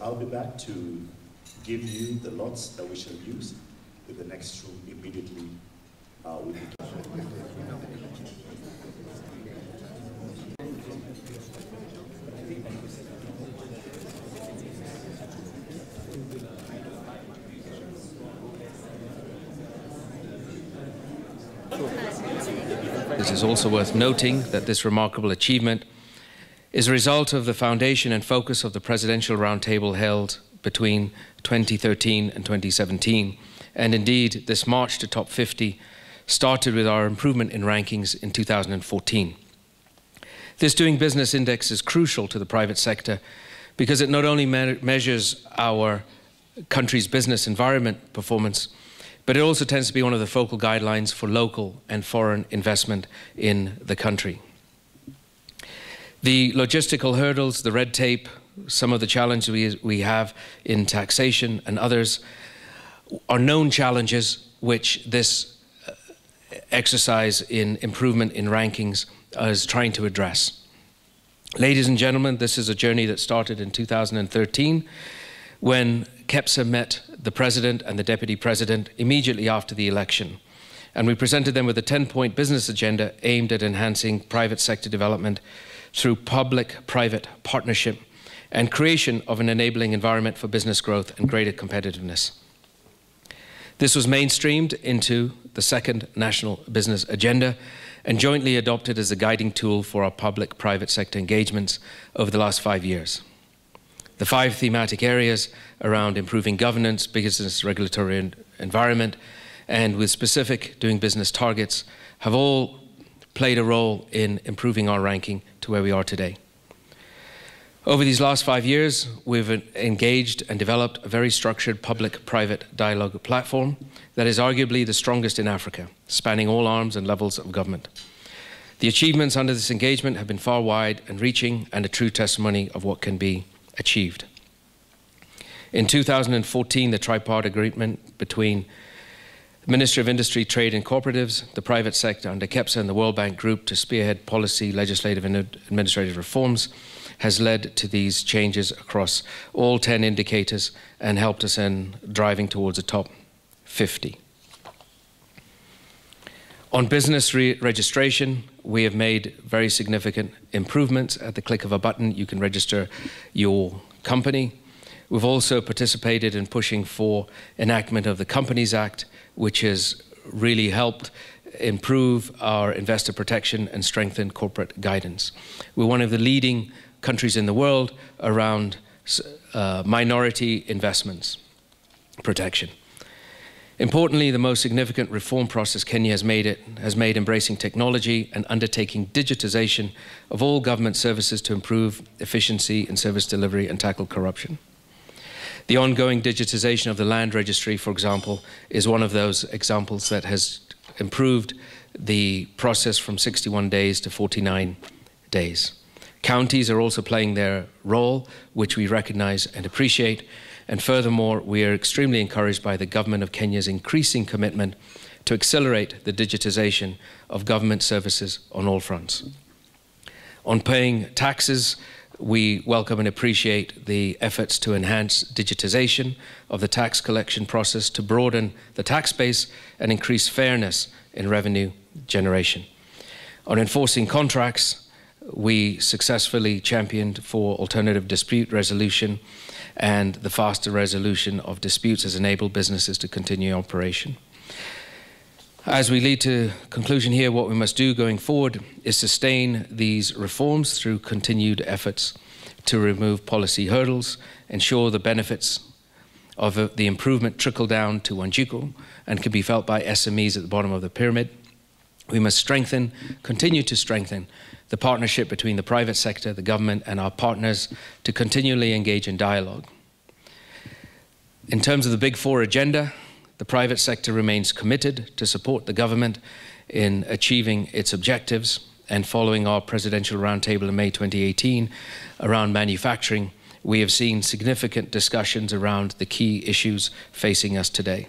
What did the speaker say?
I'll be back to give you the lots that we shall use with the next room immediately with the It is also worth noting that this remarkable achievement is a result of the foundation and focus of the Presidential Roundtable held between 2013 and 2017. And indeed, this march to top 50 started with our improvement in rankings in 2014. This Doing Business Index is crucial to the private sector because it not only measures our country's business environment performance, but it also tends to be one of the focal guidelines for local and foreign investment in the country. The logistical hurdles, the red tape, some of the challenges we have in taxation and others are known challenges which this exercise in improvement in rankings is trying to address. Ladies and gentlemen, this is a journey that started in 2013 when KEPSA met the President and the Deputy President immediately after the election. And we presented them with a 10-point business agenda aimed at enhancing private sector development through public-private partnership and creation of an enabling environment for business growth and greater competitiveness. This was mainstreamed into the second National Business Agenda and jointly adopted as a guiding tool for our public-private sector engagements over the last 5 years. The 5 thematic areas around improving governance, business regulatory environment, and with specific doing business targets have all played a role in improving our ranking to where we are today. Over these last 5 years, we've engaged and developed a very structured public-private dialogue platform that is arguably the strongest in Africa, spanning all arms and levels of government. The achievements under this engagement have been far wide and reaching and a true testimony of what can be achieved. In 2014, the tripartite agreement between the Ministry of Industry, Trade and Cooperatives, the private sector under KEPSA and the World Bank Group to spearhead policy, legislative and administrative reforms has led to these changes across all 10 indicators and helped us in driving towards the top 50. On business registration, we have made very significant improvements. At the click of a button, you can register your company. We've also participated in pushing for enactment of the Companies Act, which has really helped improve our investor protection and strengthen corporate guidance. We're one of the leading countries in the world around minority investments protection. Importantly, the most significant reform process Kenya has made embracing technology and undertaking digitization of all government services to improve efficiency in service delivery and tackle corruption. The ongoing digitization of the land registry, for example, is one of those examples that has improved the process from 61 days to 49 days. Counties are also playing their role, which we recognize and appreciate. And furthermore, we are extremely encouraged by the government of Kenya's increasing commitment to accelerate the digitization of government services on all fronts. On paying taxes, we welcome and appreciate the efforts to enhance digitization of the tax collection process to broaden the tax base and increase fairness in revenue generation. On enforcing contracts, we successfully championed for alternative dispute resolution, and the faster resolution of disputes has enabled businesses to continue operation. As we lead to conclusion here, what we must do going forward is sustain these reforms through continued efforts to remove policy hurdles, ensure the benefits of the improvement trickle down to Wanjiku and can be felt by SMEs at the bottom of the pyramid. We must continue to strengthen the partnership between the private sector, the government, and our partners to continually engage in dialogue. In terms of the Big Four agenda, the private sector remains committed to support the government in achieving its objectives, and following our Presidential Roundtable in May 2018 around manufacturing, we have seen significant discussions around the key issues facing us today.